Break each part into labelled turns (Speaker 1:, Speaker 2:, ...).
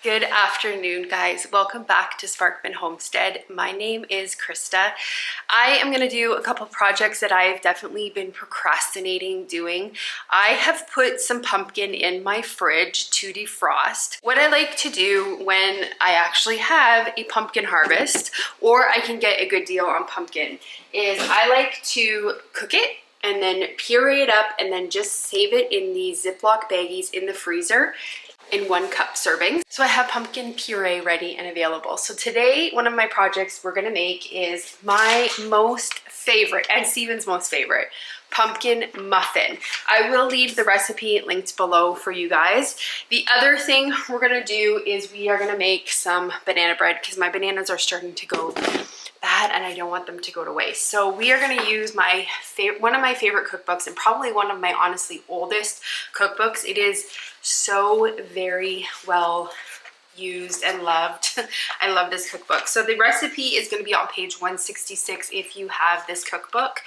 Speaker 1: Good afternoon, guys. Welcome back to Sparkman Homestead. My name is Krista. I am going to do a couple projects that I've definitely been procrastinating doing. I have put some pumpkin in my fridge to defrost. What I like to do when I actually have a pumpkin harvest, or I can get a good deal on pumpkin, is I like to cook it and then puree it up and then just save it in these Ziploc baggies in the freezer in 1 cup serving. So I have pumpkin puree ready and available. So today, one of my projects we're gonna make is my most favorite, and Steven's most favorite, pumpkin muffin. I will leave the recipe linked below for you guys. The other thing we're gonna do is we are gonna make some banana bread because my bananas are starting to go bad and I don't want them to go to waste. So we are gonna use my one of my favorite cookbooks and probably one of my honestly oldest cookbooks. It is so very well used and loved. I love this cookbook. So the recipe is going to be on page 166 if you have this cookbook.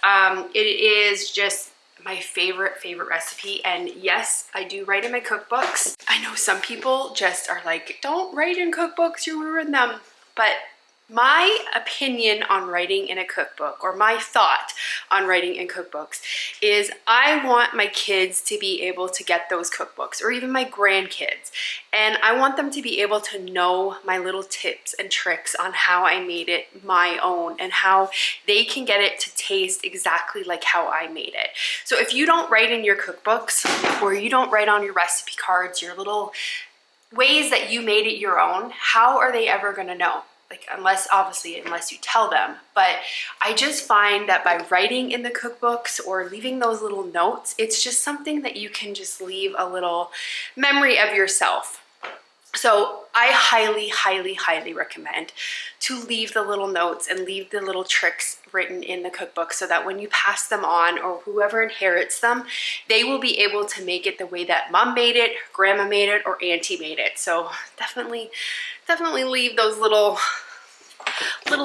Speaker 1: It is just my favorite recipe, and yes, I do write in my cookbooks. I know some people just are like, don't write in cookbooks, you ruin them, but my opinion on writing in a cookbook, or my thought on writing in cookbooks, is I want my kids to be able to get those cookbooks, or even my grandkids, and I want them to be able to know my little tips and tricks on how I made it my own and how they can get it to taste exactly like how I made it. So if you don't write in your cookbooks, or you don't write on your recipe cards, your little ways that you made it your own, how are they ever gonna know? Like, unless you tell them. But I just find that by writing in the cookbooks or leaving those little notes, it's just something that you can just leave a little memory of yourself. So I highly recommend to leave the little notes and leave the little tricks written in the cookbook so that when you pass them on, or whoever inherits them, they will be able to make it the way that mom made it, grandma made it, or auntie made it. So definitely leave those little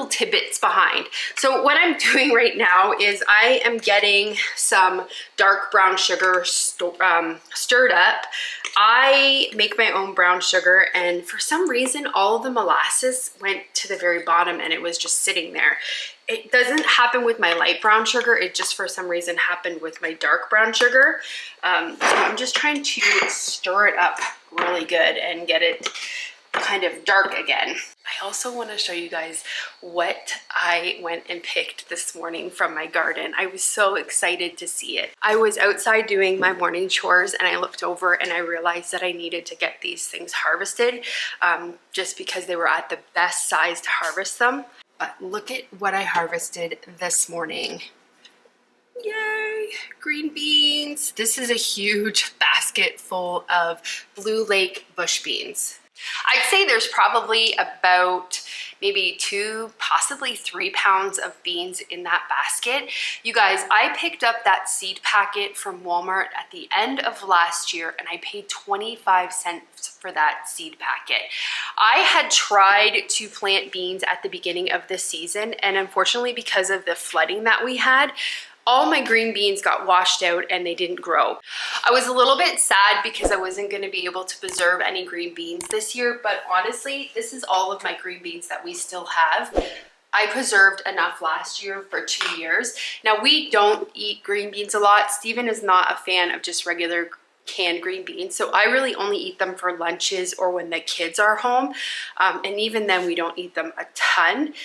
Speaker 1: tidbits behind. So what I'm doing right now is I am getting some dark brown sugar stirred up. I make my own brown sugar, and for some reason all of the molasses went to the very bottom and it was just sitting there. It doesn't happen with my light brown sugar, it just for some reason happened with my dark brown sugar. So I'm just trying to stir it up really good and get it kind of dark again. I also want to show you guys what I went and picked this morning from my garden. I was so excited to see it. I was outside doing my morning chores and I looked over and I realized that I needed to get these things harvested just because they were at the best size to harvest them. But look at what I harvested this morning. Yay! Green beans. This is a huge basket full of Blue Lake bush beans. I'd say there's probably about maybe 2, possibly 3 pounds of beans in that basket. You guys, I picked up that seed packet from Walmart at the end of last year and I paid 25 cents for that seed packet. I had tried to plant beans at the beginning of the season, and unfortunately because of the flooding that we had, all my green beans got washed out and they didn't grow. I was a little bit sad because I wasn't going to be able to preserve any green beans this year, but honestly, this is all of my green beans that we still have. I preserved enough last year for 2 years. Now, we don't eat green beans a lot. Steven is not a fan of just regular canned green beans, so I really only eat them for lunches or when the kids are home, and even then we don't eat them a ton.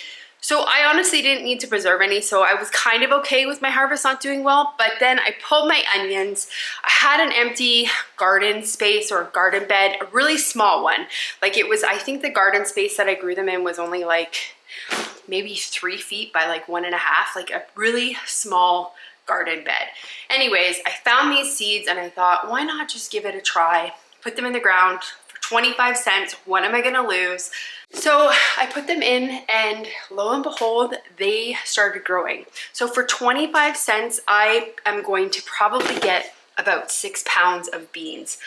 Speaker 1: So I honestly didn't need to preserve any, so I was kind of okay with my harvest not doing well. But then I pulled my onions. I had an empty garden space or garden bed, a really small one. Like, it was, I think the garden space that I grew them in was only like maybe 3 feet by like 1.5, like a really small garden bed. Anyways, I found these seeds and I thought, why not just give it a try? Put them in the ground for 25 cents. What am I gonna lose? So I put them in and lo and behold, they started growing. So for 25 cents, I am going to probably get about 6 pounds of beans,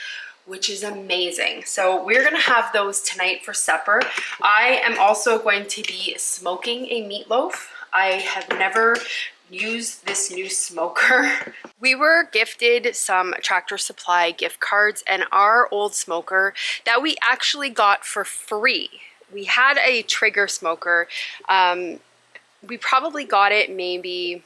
Speaker 1: which is amazing. So we're gonna have those tonight for supper. I am also going to be smoking a meatloaf. I have never use this new smoker. We were gifted some Tractor Supply gift cards, and our old smoker that we actually got for free. We had a trigger smoker. We probably got it maybe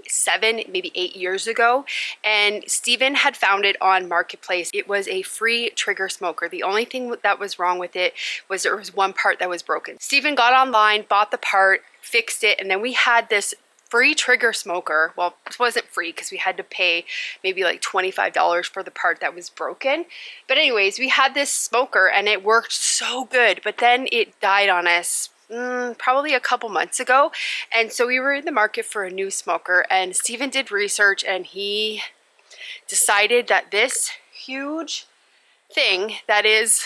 Speaker 1: 7, maybe 8 years ago, and Steven had found it on Marketplace. It was a free trigger smoker. The only thing that was wrong with it was there was one part that was broken. Steven got online, bought the part, fixed it, and then we had this free trigger smoker. Well, it wasn't free because we had to pay maybe like $25 for the part that was broken. But anyways, we had this smoker and it worked so good, but then it died on us probably a couple months ago, and so we were in the market for a new smoker, and Steven did research and he decided that this huge thing that is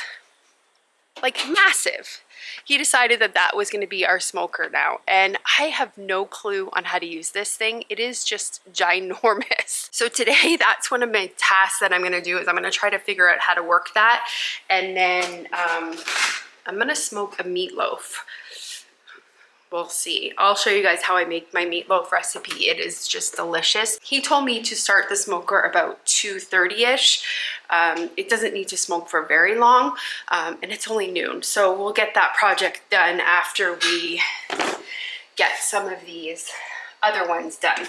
Speaker 1: like massive, he decided that that was going to be our smoker now, and I have no clue on how to use this thing. It is just ginormous. So today, that's one of my tasks that I'm going to do, is I'm going to try to figure out how to work that, and then I'm going to smoke a meatloaf. We'll see. I'll show you guys how I make my meatloaf recipe. It is just delicious. He told me to start the smoker about 2:30ish. It doesn't need to smoke for very long, and it's only noon. So we'll get that project done after we get some of these other ones done.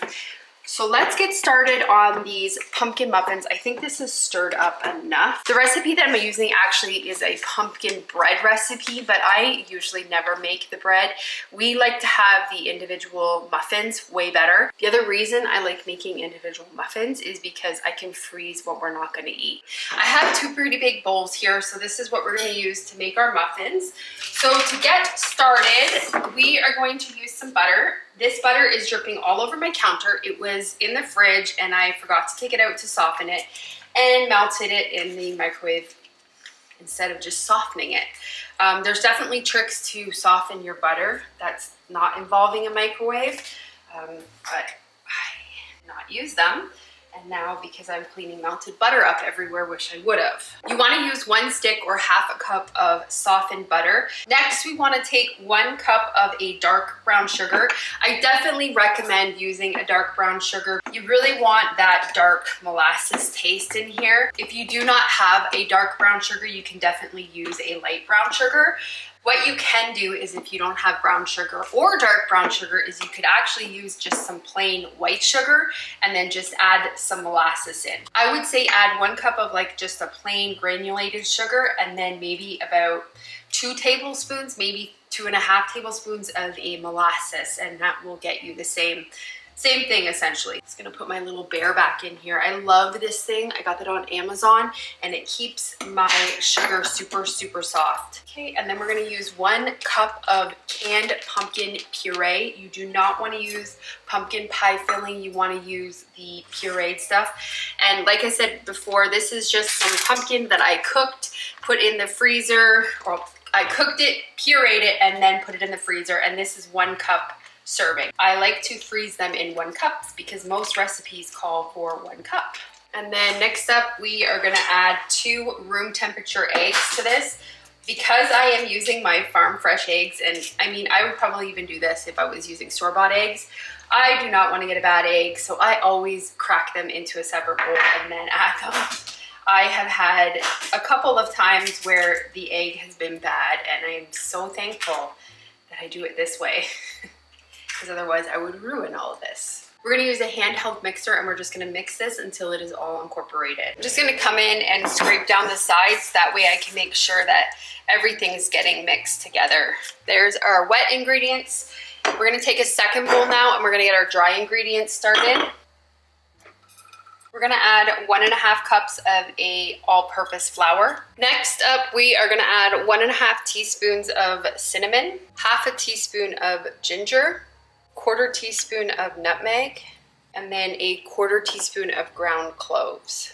Speaker 1: So let's get started on these pumpkin muffins. I think this is stirred up enough. The recipe that I'm using actually is a pumpkin bread recipe, but I usually never make the bread. We like to have the individual muffins, way better. The other reason I like making individual muffins is because I can freeze what we're not gonna eat. I have 2 pretty big bowls here, so this is what we're gonna use to make our muffins. So to get started, we are going to use some butter. This butter is dripping all over my counter. It was in the fridge and I forgot to take it out to soften it and melted it in the microwave instead of just softening it. There's definitely tricks to soften your butter that's not involving a microwave, but I not use them. And now, because I'm cleaning melted butter up everywhere, wish I would have. You want to use 1 stick or half a cup of softened butter. Next, we want to take 1 cup of a dark brown sugar. I definitely recommend using a dark brown sugar. You really want that dark molasses taste in here. If you do not have a dark brown sugar, you can definitely use a light brown sugar. What you can do is, if you don't have brown sugar or dark brown sugar, is you could actually use just some plain white sugar and then just add some molasses in. I would say add 1 cup of like just a plain granulated sugar, and then maybe about 2 tablespoons, maybe 2.5 tablespoons of a molasses, and that will get you the same thing essentially. Just gonna put my little bear back in here. I love this thing. I got that on Amazon and it keeps my sugar super, super soft. Okay, and then we're gonna use 1 cup of canned pumpkin puree. You do not wanna use pumpkin pie filling. You wanna use the pureed stuff. And like I said before, this is just some pumpkin that I cooked, put in the freezer, or I cooked it, pureed it, and then put it in the freezer. And this is 1 cup serving. I like to freeze them in 1 cup because most recipes call for 1 cup. And then next up, we are gonna add 2 room temperature eggs to this. Because I am using my farm fresh eggs, and I mean, I would probably even do this if I was using store-bought eggs, I do not want to get a bad egg, so I always crack them into a separate bowl and then add them. I have had a couple of times where the egg has been bad, and I am so thankful that I do it this way. Because otherwise I would ruin all of this. We're gonna use a handheld mixer, and we're just gonna mix this until it is all incorporated. I'm just gonna come in and scrape down the sides. That way I can make sure that everything's getting mixed together. There's our wet ingredients. We're gonna take a second bowl now, and we're gonna get our dry ingredients started. We're gonna add 1.5 cups of a all-purpose flour. Next up, we are gonna add 1.5 teaspoons of cinnamon, 1/2 teaspoon of ginger, 1/4 teaspoon of nutmeg, and then a 1/4 teaspoon of ground cloves.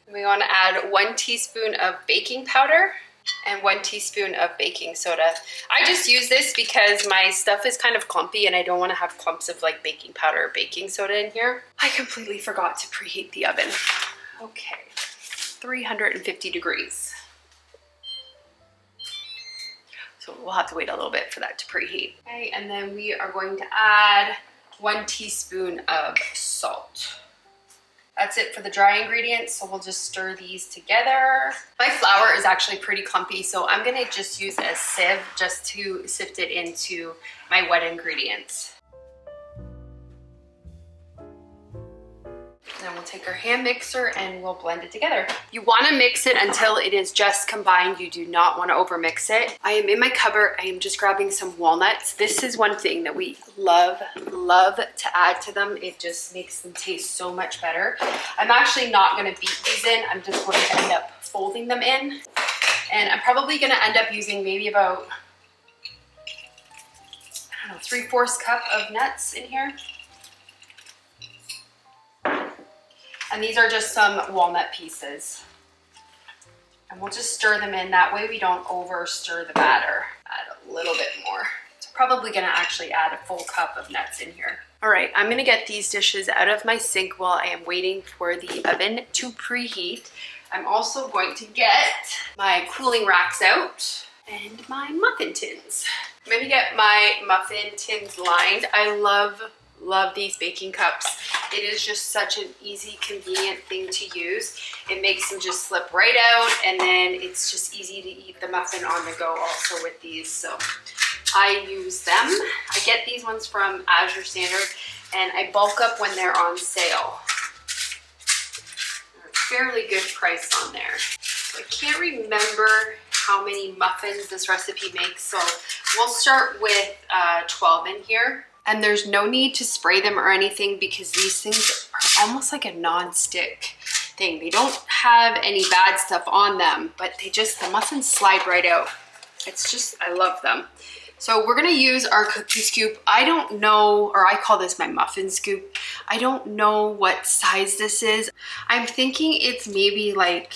Speaker 1: We want to add 1 teaspoon of baking powder and 1 teaspoon of baking soda. I just use this because my stuff is kind of clumpy and I don't want to have clumps of like baking powder or baking soda in here. I completely forgot to preheat the oven. Okay, 350 degrees. So we'll have to wait a little bit for that to preheat. Okay, and then we are going to add 1 teaspoon of salt. That's it for the dry ingredients, so we'll just stir these together. My flour is actually pretty clumpy, so I'm gonna just use a sieve just to sift it into my wet ingredients. Then we'll take our hand mixer and we'll blend it together. You wanna mix it until it is just combined. You do not wanna overmix it. I am in my cupboard. I am just grabbing some walnuts. This is one thing that we love to add to them. It just makes them taste so much better. I'm actually not gonna beat these in. I'm just going to end up folding them in. And I'm probably gonna end up using maybe about, I don't know, 3/4 cup of nuts in here. And these are just some walnut pieces. And we'll just stir them in. That way we don't over stir the batter. Add a little bit more. So probably gonna actually add a full cup of nuts in here. All right, I'm gonna get these dishes out of my sink while I am waiting for the oven to preheat. I'm also going to get my cooling racks out and my muffin tins. I'm gonna get my muffin tins lined. I love these baking cups. It is just such an easy, convenient thing to use. It makes them just slip right out, and then it's just easy to eat the muffin on the go also with these. So I use them. I get these ones from Azure Standard, and I bulk up when they're on sale. They're a fairly good price on there. So I can't remember how many muffins this recipe makes, so we'll start with 12 in here. And there's no need to spray them or anything because these things are almost like a non-stick thing. They don't have any bad stuff on them, but the muffins slide right out. It's just, I love them. So we're gonna use our cookie scoop. I don't know, or I call this my muffin scoop. I don't know what size this is. I'm thinking it's maybe like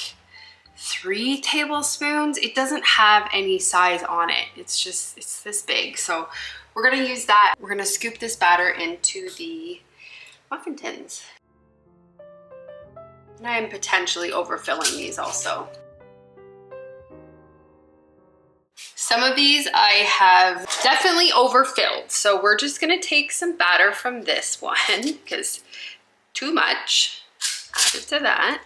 Speaker 1: 3 tablespoons. It doesn't have any size on it. It's this big. So we're gonna use that. We're gonna scoop this batter into the muffin tins. And I am potentially overfilling these also. Some of these I have definitely overfilled. So we're just gonna take some batter from this one because too much. Add it to that.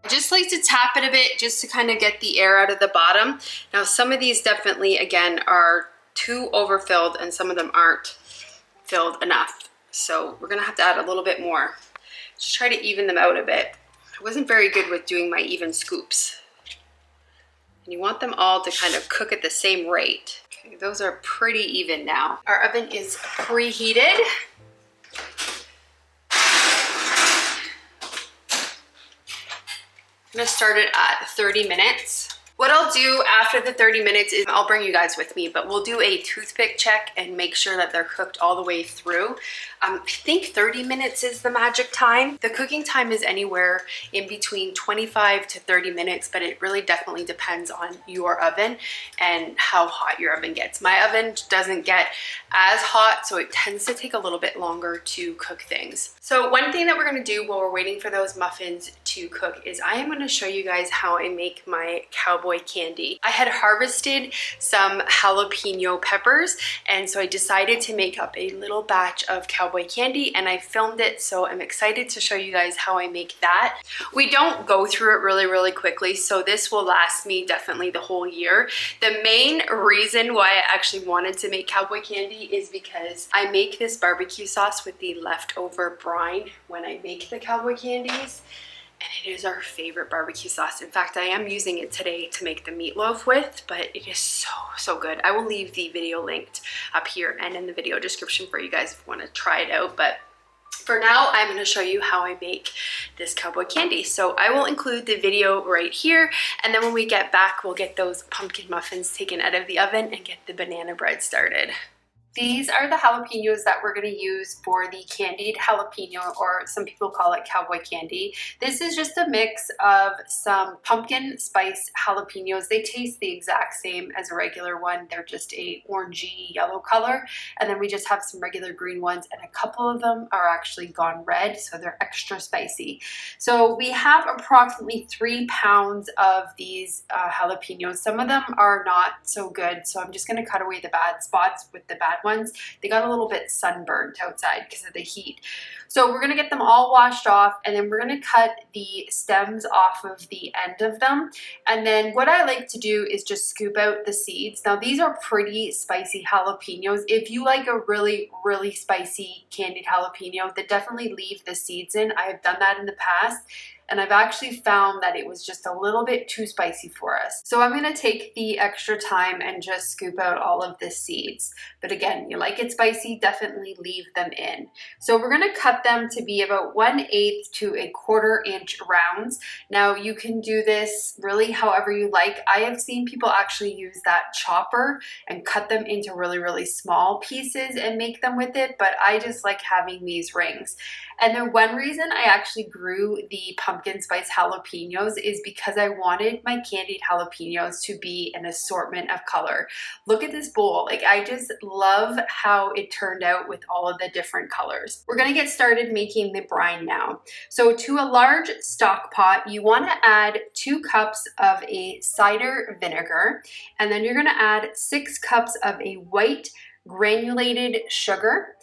Speaker 1: I just like to tap it a bit just to kind of get the air out of the bottom. Now some of these definitely, again, are too overfilled and some of them aren't filled enough. So we're gonna have to add a little bit more. Just try to even them out a bit. I wasn't very good with doing my even scoops. And you want them all to kind of cook at the same rate. Okay, those are pretty even now. Our oven is preheated. I'm gonna start it at 30 minutes. What I'll do after the 30 minutes is I'll bring you guys with me, but we'll do a toothpick check and make sure that they're cooked all the way through. I think 30 minutes is the magic time. The cooking time is anywhere in between 25 to 30 minutes, but it really definitely depends on your oven and how hot your oven gets. My oven doesn't get as hot, so it tends to take a little bit longer to cook things. So one thing that we're gonna do while we're waiting for those muffins to cook is I am gonna show you guys how I make my Cowboy candy. I had harvested some jalapeno peppers, and so I decided to make up a little batch of Cowboy candy, and I filmed it, so I'm excited to show you guys how I make that. We don't go through it really quickly, so this will last me definitely the whole year. The main reason why I actually wanted to make Cowboy candy is because I make this barbecue sauce with the leftover brine when I make the Cowboy candies. And it is our favorite barbecue sauce. In fact, I am using it today to make the meatloaf with, but it is so good. I will leave the video linked up here and in the video description for you guys if you want to try it out. But for now, I'm going to show you how I make this Cowboy candy. So I will include the video right here, and then when we get back, we'll get those pumpkin muffins taken out of the oven and get the banana bread started. These are the jalapenos that we're going to use for the candied jalapeno, or some people call it Cowboy candy. This is just a mix of some pumpkin spice jalapenos. They taste the exact same as a regular one. They're just a orangey yellow color. And then we just have some regular green ones, and a couple of them are actually gone red, so they're extra spicy. So we have approximately 3 pounds of these jalapenos. Some of them are not so good, so I'm just going to cut away the bad spots with the bad ones. ones, they got a little bit sunburned outside because of the heat. So we're gonna get them all washed off, and then we're gonna cut the stems off of the end of them. And then what I like to do is just scoop out the seeds. Now these are pretty spicy jalapenos. If you like a really, really spicy candied jalapeno, then definitely leave the seeds in. I have done that in the past, and I've actually found that it was just a little bit too spicy for us. So I'm gonna take the extra time and just scoop out all of the seeds. But again, you like it spicy, definitely leave them in. So we're gonna cut them to be about 1/8 to 1/4 inch rounds. Now you can do this really however you like. I have seen people actually use that chopper and cut them into really, really small pieces and make them with it, but I just like having these rings. And then one reason I actually grew the pumpkin spice jalapenos is because I wanted my candied jalapenos to be an assortment of color. Look at this bowl. Like, I just love how it turned out with all of the different colors. We're gonna get started making the brine now. So to a large stock pot, you wanna add 2 cups of a cider vinegar, and then you're gonna add 6 cups of a white granulated sugar,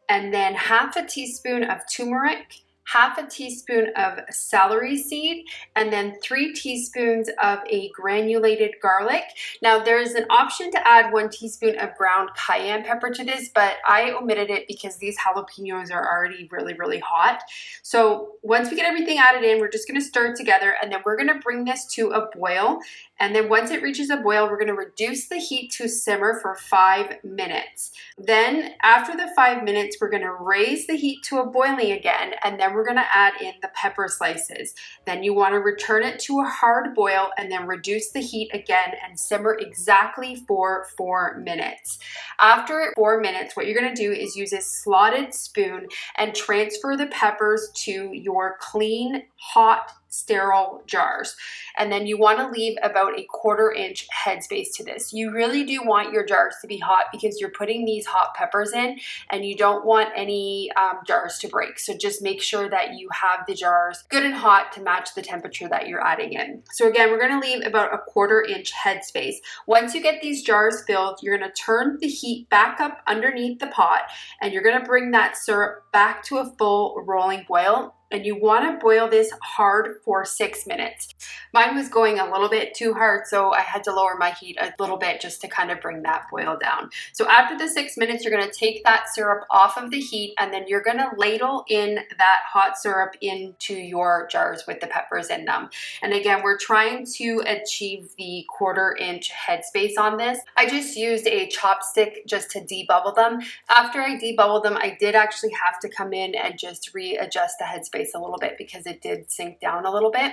Speaker 1: and then 1/2 teaspoon of turmeric, 1/2 teaspoon of celery seed, and then 3 teaspoons of a granulated garlic. Now there's an option to add 1 teaspoon of ground cayenne pepper to this, but I omitted it because these jalapenos are already really, really hot. So once we get everything added in, we're just gonna stir it together, and then we're gonna bring this to a boil. And then once it reaches a boil, we're gonna reduce the heat to simmer for 5 minutes. Then after the 5 minutes, we're gonna raise the heat to a boiling again, and then we're gonna add in the pepper slices. Then you wanna return it to a hard boil and then reduce the heat again and simmer exactly for 4 minutes. After 4 minutes, what you're gonna do is use a slotted spoon and transfer the peppers to your clean, hot, sterile jars. And then you want to leave about a 1/4 inch headspace to this. You really do want your jars to be hot because you're putting these hot peppers in, and you don't want any jars to break. So just make sure that you have the jars good and hot to match the temperature that you're adding in. So again, we're going to leave about a 1/4 inch headspace. Once you get these jars filled, you're going to turn the heat back up underneath the pot, and you're going to bring that syrup back to a full rolling boil. And you want to boil this hard for 6 minutes. Mine was going a little bit too hard, so I had to lower my heat a little bit just to kind of bring that boil down. So after the 6 minutes, you're going to take that syrup off of the heat, and then you're going to ladle in that hot syrup into your jars with the peppers in them. And again, we're trying to achieve the 1/4 inch headspace on this. I just used a chopstick just to debubble them. After I debubbled them, I did actually have to come in and just readjust the headspace a little bit because it did sink down a little bit.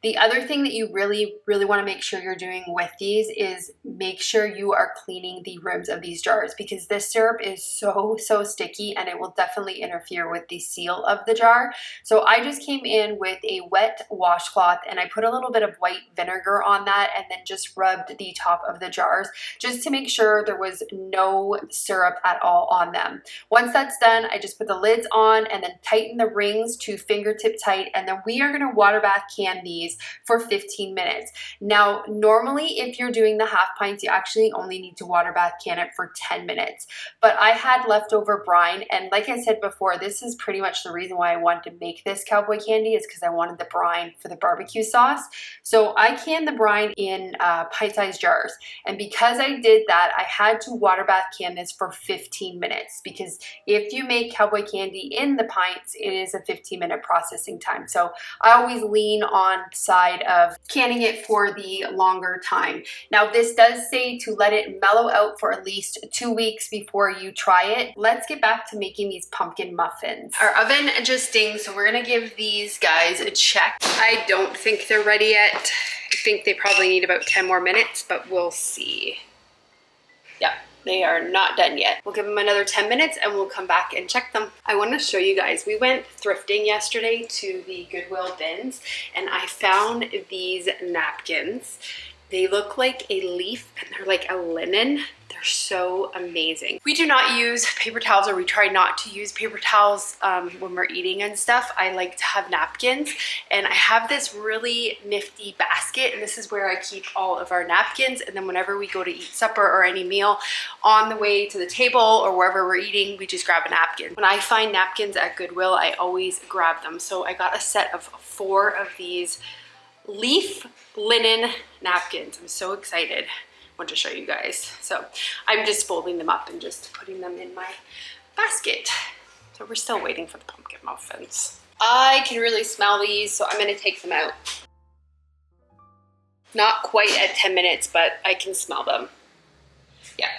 Speaker 1: The other thing that you really want to make sure you're doing with these is make sure you are cleaning the rims of these jars, because this syrup is so sticky and it will definitely interfere with the seal of the jar. So I just came in with a wet washcloth and I put a little bit of white vinegar on that and then just rubbed the top of the jars just to make sure there was no syrup at all on them. Once that's done, I just put the lids on and then tighten the rings to fingertip tight, and then we are going to water bath can these for 15 minutes. Now, normally if you're doing the 1/2 pints, you actually only need to water bath can it for 10 minutes. But I had leftover brine, and like I said before, this is pretty much the reason why I wanted to make this cowboy candy, is because I wanted the brine for the barbecue sauce. So I canned the brine in pint-sized jars, and because I did that, I had to water bath can this for 15 minutes, because if you make cowboy candy in the pints, it is a 15-minute processing time. So I always lean on side of canning it for the longer time. Now this does say to let it mellow out for at least 2 weeks before you try it. Let's get back to making these pumpkin muffins. Our oven just dinged, so we're gonna give these guys a check. I don't think they're ready yet. I think they probably need about 10 more minutes, but we'll see. Yeah. They are not done yet. We'll give them another 10 minutes and we'll come back and check them. I want to show you guys, we went thrifting yesterday to the Goodwill bins and I found these napkins. They look like a leaf and they're like a linen. They're so amazing. We do not use paper towels, or we try not to use paper towels when we're eating and stuff. I like to have napkins, and I have this really nifty basket, and this is where I keep all of our napkins. And then whenever we go to eat supper or any meal, on the way to the table or wherever we're eating, we just grab a napkin. When I find napkins at Goodwill, I always grab them. So I got a set of 4 of these leaf linen napkins. I'm so excited. I want to show you guys. So I'm just folding them up and just putting them in my basket. So we're still waiting for the pumpkin muffins. I can really smell these, so I'm going to take them out. Not quite at 10 minutes, but I can smell them. Yeah,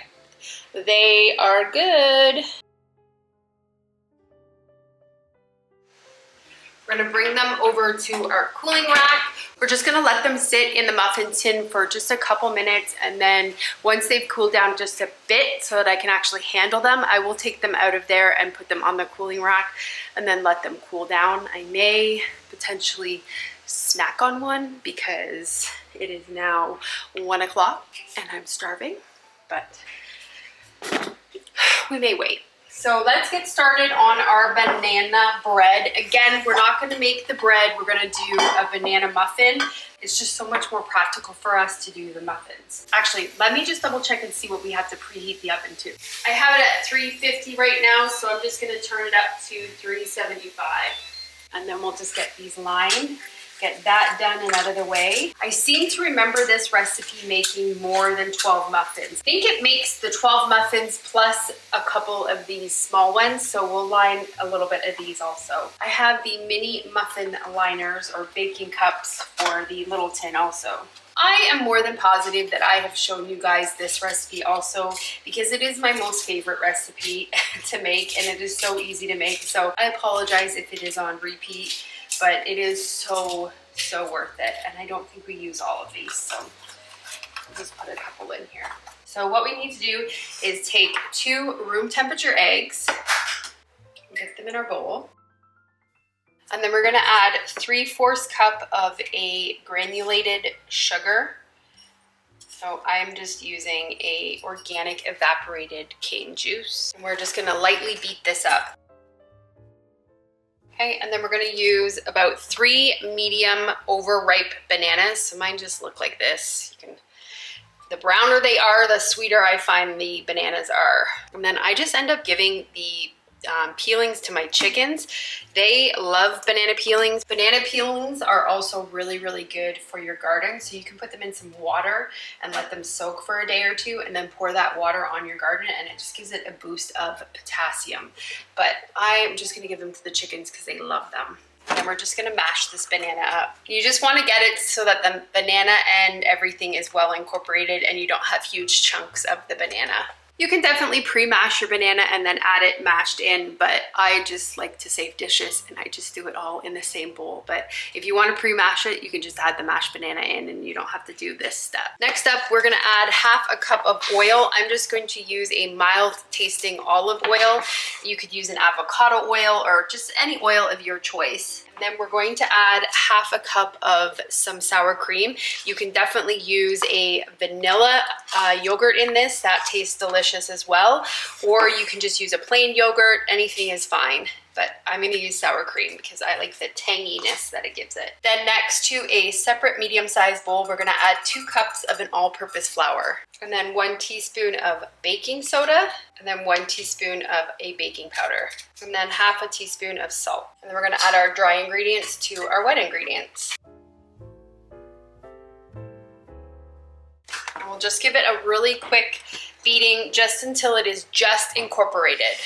Speaker 1: they are good. We're gonna bring them over to our cooling rack. We're just gonna let them sit in the muffin tin for just a couple minutes, and then once they've cooled down just a bit so that I can actually handle them, I will take them out of there and put them on the cooling rack and then let them cool down. I may potentially snack on one because it is now 1 o'clock and I'm starving, but we may wait. So let's get started on our banana bread. Again, we're not gonna make the bread, we're gonna do a banana muffin. It's just so much more practical for us to do the muffins. Actually, let me just double check and see what we have to preheat the oven to. I have it at 350 right now, so I'm just gonna turn it up to 375. And then we'll just get these lined. Get that done and out of the way. I seem to remember this recipe making more than 12 muffins. I think it makes the 12 muffins plus a couple of these small ones, so we'll line a little bit of these also. I have the mini muffin liners or baking cups for the little tin also. I am more than positive that I have shown you guys this recipe also, because it is my most favorite recipe to make, and it is so easy to make. So I apologize if it is on repeat, but it is so worth it. And I don't think we use all of these, so I'll just put a couple in here. So what we need to do is take 2 room temperature eggs, get them in our bowl. And then we're gonna add 3/4 cup of a granulated sugar. So I'm just using a organic evaporated cane juice. And we're just gonna lightly beat this up. Okay, and then we're gonna use about 3 medium overripe bananas. So mine just look like this. The browner they are, the sweeter I find the bananas are. And then I just end up giving the peelings to my chickens. They love banana peelings. Banana peelings are also really good for your garden. So you can put them in some water and let them soak for a day or 2, and then pour that water on your garden, and it just gives it a boost of potassium. But I'm just gonna give them to the chickens because they love them. And we're just gonna mash this banana up. You just wanna get it so that the banana and everything is well incorporated and you don't have huge chunks of the banana. You can definitely pre-mash your banana and then add it mashed in, but I just like to save dishes and I just do it all in the same bowl. But if you want to pre-mash it, you can just add the mashed banana in and you don't have to do this step. Next up, we're gonna add 1/2 cup of oil. I'm just going to use a mild tasting olive oil. You could use an avocado oil or just any oil of your choice. Then we're going to add 1/2 cup of some sour cream. You can definitely use a vanilla yogurt in this. That tastes delicious as well. Or you can just use a plain yogurt. Anything is fine. But I'm gonna use sour cream because I like the tanginess that it gives it. Then next, to a separate medium-sized bowl, we're gonna add 2 cups of an all-purpose flour. And then 1 teaspoon of baking soda, and then 1 teaspoon of a baking powder. And then 1/2 teaspoon of salt. And then we're gonna add our dry ingredients to our wet ingredients. And we'll just give it a really quick beating just until it is just incorporated.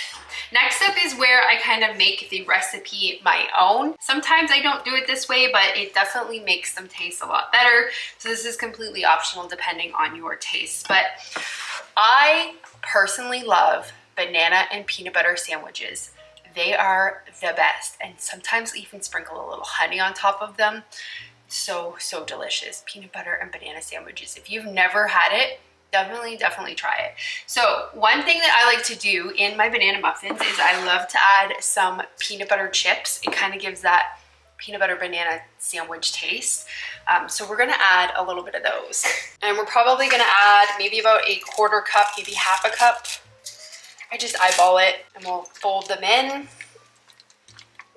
Speaker 1: Next up is where I kind of make the recipe my own. Sometimes I don't do it this way, but it definitely makes them taste a lot better. So this is completely optional depending on your taste. But I personally love banana and peanut butter sandwiches. They are the best, and sometimes even sprinkle a little honey on top of them. So delicious. Peanut butter and banana sandwiches. If you've never had it, definitely try it. So one thing that I like to do in my banana muffins is I love to add some peanut butter chips. It kind of gives that peanut butter banana sandwich taste. So we're gonna add a little bit of those. And we're probably gonna add maybe about a quarter cup, maybe half a cup. I just eyeball it and we'll fold them in.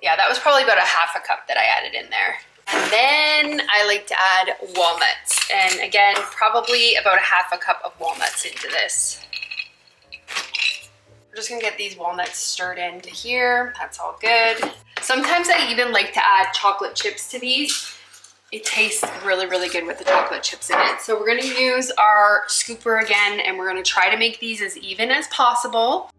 Speaker 1: Yeah, that was probably about a half a cup that I added in there. And then I like to add walnuts. And again, probably about a half a cup of walnuts into this. We're just gonna get these walnuts stirred into here. That's all good. Sometimes I even like to add chocolate chips to these. It tastes really, really good with the chocolate chips in it. So we're gonna use our scooper again, and we're gonna try to make these as even as possible.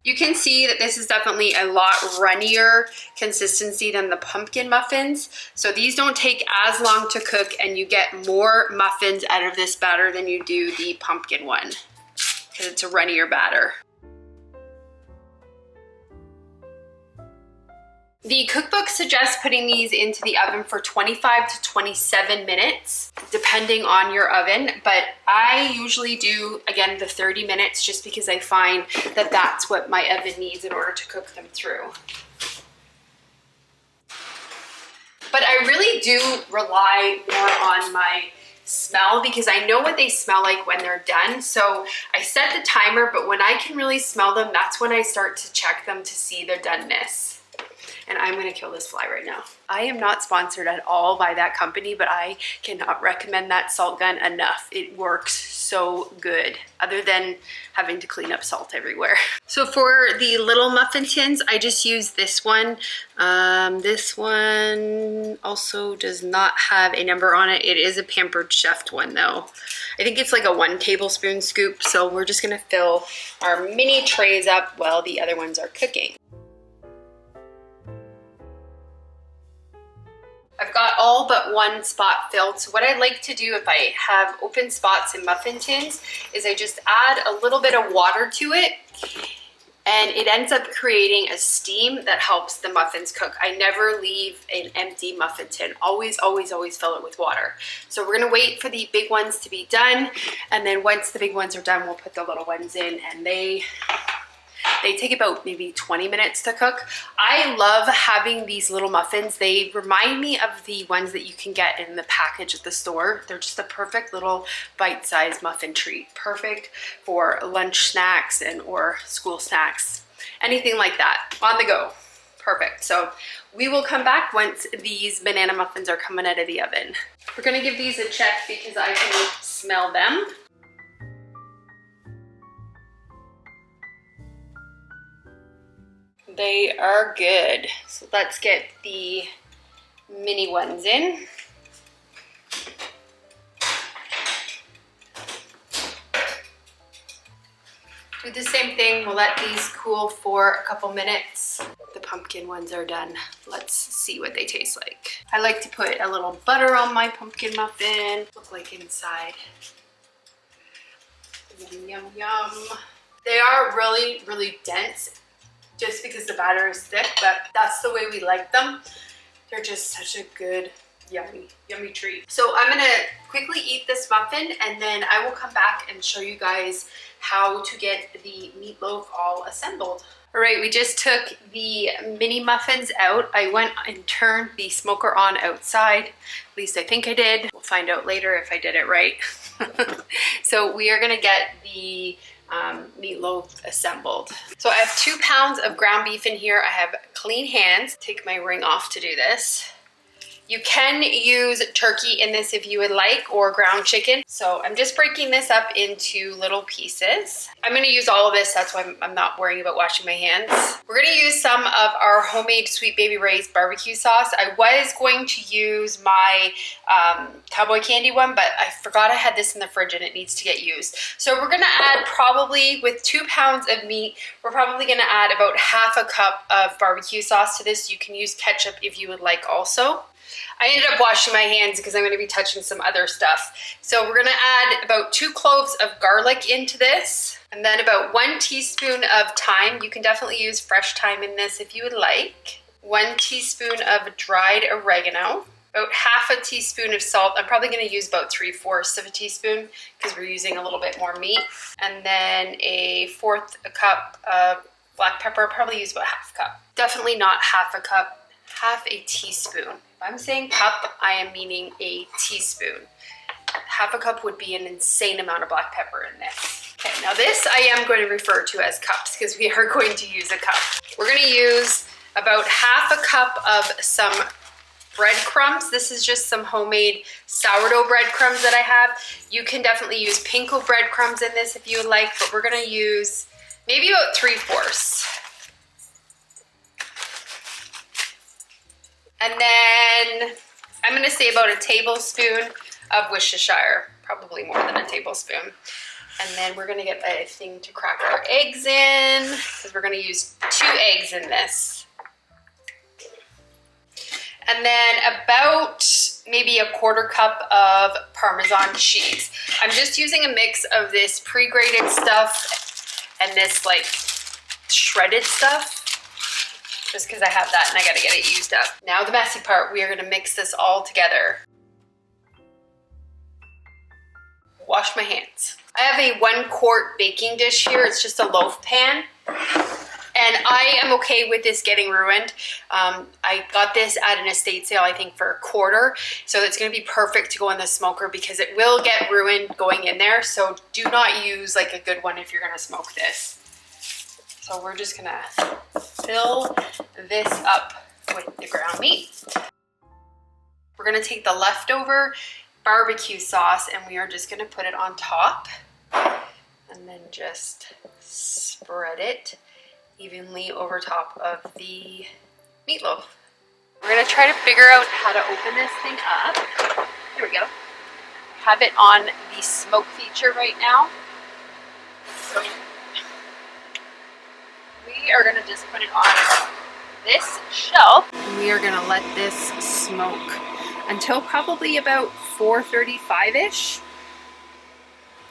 Speaker 1: You can see that this is definitely a lot runnier consistency than the pumpkin muffins. So these don't take as long to cook, and you get more muffins out of this batter than you do the pumpkin one, because it's a runnier batter. The cookbook suggests putting these into the oven for 25 to 27 minutes, depending on your oven, but I usually do, again, the 30 minutes just because I find that that's what my oven needs in order to cook them through. But I really do rely more on my smell because I know what they smell like when they're done. So I set the timer, but when I can really smell them, that's when I start to check them to see their doneness. And I'm gonna kill this fly right now. I am not sponsored at all by that company, but I cannot recommend that salt gun enough. It works so good, other than having to clean up salt everywhere. So for the little muffin tins, I just use this one. This one also does not have a number on it. It is a Pampered Chef one though. I think it's like a 1 tablespoon scoop. So we're just gonna fill our mini trays up while the other ones are cooking. I've got all but one spot filled. So what I like to do if I have open spots in muffin tins is I just add a little bit of water to it, and it ends up creating a steam that helps the muffins cook. I never leave an empty muffin tin. Always, always, always fill it with water. So we're gonna wait for the big ones to be done, and then once the big ones are done, we'll put the little ones in, and they take about maybe 20 minutes to cook. I love having these little muffins. They remind me of the ones that you can get in the package at the store. They're just a perfect little bite-sized muffin treat. Perfect for lunch snacks and or school snacks. Anything like that, on the go. Perfect. So we will come back once these banana muffins are coming out of the oven. We're gonna give these a check because I can smell them. They are good. So let's get the mini ones in. Do the same thing. We'll let these cool for a couple minutes. The pumpkin ones are done. Let's see what they taste like. I like to put a little butter on my pumpkin muffin. Look like inside. Yum, yum, yum. They are really, really dense, just because the batter is thick, but that's the way we like them. They're just such a good, yummy, yummy treat. So I'm gonna quickly eat this muffin, and then I will come back and show you guys how to get the meatloaf all assembled. All right, we just took the mini muffins out. I went and turned the smoker on outside. At least I think I did. We'll find out later if I did it right. So we are gonna get the meatloaf assembled. So I have 2 pounds of ground beef in here. I have clean hands. Take my ring off to do this. You can use turkey in this if you would like, or ground chicken. So I'm just breaking this up into little pieces. I'm gonna use all of this, that's why I'm not worrying about washing my hands. We're gonna use some of our homemade Sweet Baby Ray's barbecue sauce. I was going to use my Cowboy candy one, but I forgot I had this in the fridge and it needs to get used. So we're gonna add probably, with 2 pounds of meat, we're probably gonna add about half a cup of barbecue sauce to this. You can use ketchup if you would like also. I ended up washing my hands because I'm going to be touching some other stuff. So we're going to add about 2 cloves of garlic into this, and then about 1 teaspoon of thyme. You can definitely use fresh thyme in this if you would like. 1 teaspoon of dried oregano, about half a teaspoon of salt. I'm probably going to use about 3/4 of a teaspoon because we're using a little bit more meat. And then a 1/4 cup of Black pepper, I'll probably use about half a cup. Definitely not half a cup, half a teaspoon. If I'm saying cup, I am meaning a teaspoon. Half a cup would be an insane amount of black pepper in this. Okay, now this I am going to refer to as cups because we are going to use a cup. We're going to use about half a cup of some breadcrumbs. This is just some homemade sourdough breadcrumbs that I have. You can definitely use panko breadcrumbs in this if you would like, but we're going to use maybe about 3/4. And then I'm going to say about a tablespoon of Worcestershire, probably more than a tablespoon. And then we're going to get a thing to crack our eggs in because we're going to use 2 eggs in this. And then about maybe a 1/4 cup of Parmesan cheese. I'm just using a mix of this pre-grated stuff and this like shredded stuff, just because I have that and I gotta get it used up. Now the messy part, we are gonna mix this all together. Wash my hands. I have a 1 quart baking dish here. It's just a loaf pan. And I am okay with this getting ruined. I got this at an estate sale, I think for $1/4. So it's gonna be perfect to go in the smoker because it will get ruined going in there. So do not use like a good one if you're gonna smoke this. So we're just gonna fill this up with the ground meat. We're gonna take the leftover barbecue sauce and we are just gonna put it on top and then just spread it evenly over top of the meatloaf. We're gonna try to figure out how to open this thing up. Here we go. Have it on the smoke feature right now. So we are gonna just put it on this shelf. And we are gonna let this smoke until probably about 435-ish.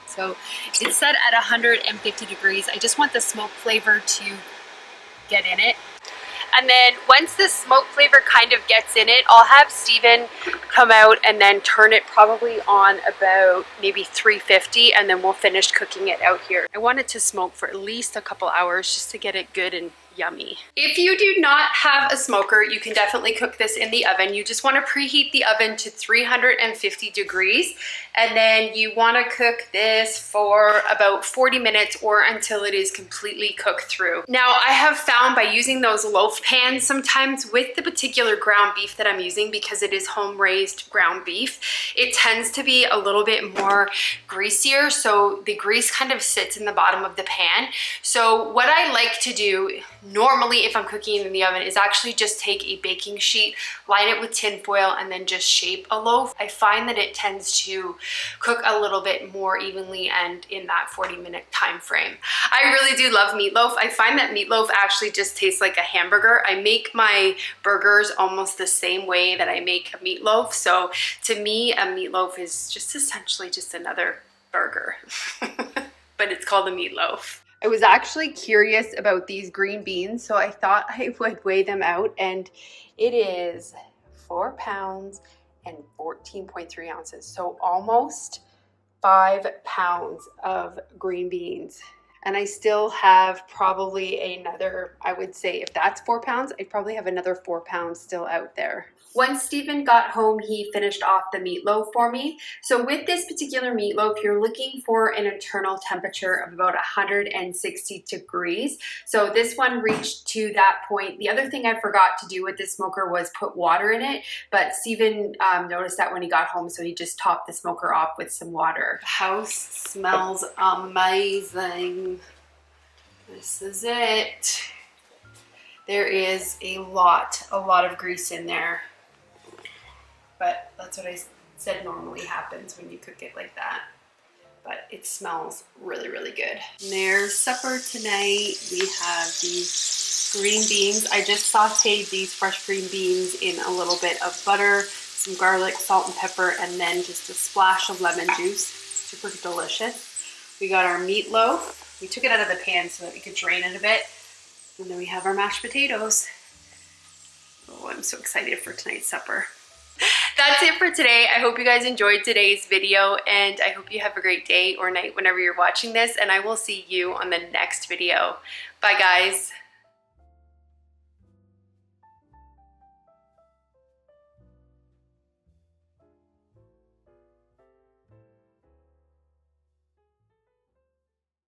Speaker 1: So it's set at 150 degrees. I just want the smoke flavor to get in it. And then once the smoke flavor kind of gets in it, I'll have Steven come out and then turn it probably on about maybe 350 and then we'll finish cooking it out here. I want it to smoke for at least a couple hours just to get it good and yummy. If you do not have a smoker, you can definitely cook this in the oven. You just want to preheat the oven to 350 degrees and then you want to cook this for about 40 minutes or until it is completely cooked through. Now I have found by using those loaf pans sometimes with the particular ground beef that I'm using, because it is home raised ground beef, it tends to be a little bit more greasier, so the grease kind of sits in the bottom of the pan. So what I like to do normally if I'm cooking in the oven is actually just take a baking sheet, line it with tin foil, and then just shape a loaf. I find that it tends to cook a little bit more evenly and in that 40-minute time frame. I really do love meatloaf. I find that meatloaf actually just tastes like a hamburger. I make my burgers almost the same way that I make a meatloaf. So to me, a meatloaf is just essentially just another burger, but it's called a meatloaf. I was actually curious about these green beans, so I thought I would weigh them out, and it is 4 pounds and 14.3 ounces. So almost 5 pounds of green beans. And I still have probably another, I would say if that's 4 pounds, I probably have another 4 pounds still out there. Once Steven got home, he finished off the meatloaf for me. So with this particular meatloaf, you're looking for an internal temperature of about 160 degrees. So this one reached to that point. The other thing I forgot to do with this smoker was put water in it, but Steven noticed that when he got home, so he just topped the smoker off with some water. The house smells amazing. This is it. There is a lot of grease in there. But that's what I said normally happens when you cook it like that. But it smells really, really good. And there's supper tonight. We have these green beans. I just sauteed these fresh green beans in a little bit of butter, some garlic, salt and pepper, and then just a splash of lemon juice. Super delicious. We got our meatloaf. We took it out of the pan so that we could drain it a bit. And then we have our mashed potatoes. Oh, I'm so excited for tonight's supper. That's it for today. I hope you guys enjoyed today's video, and I hope you have a great day or night whenever you're watching this, and I will see you on the next video. Bye, guys.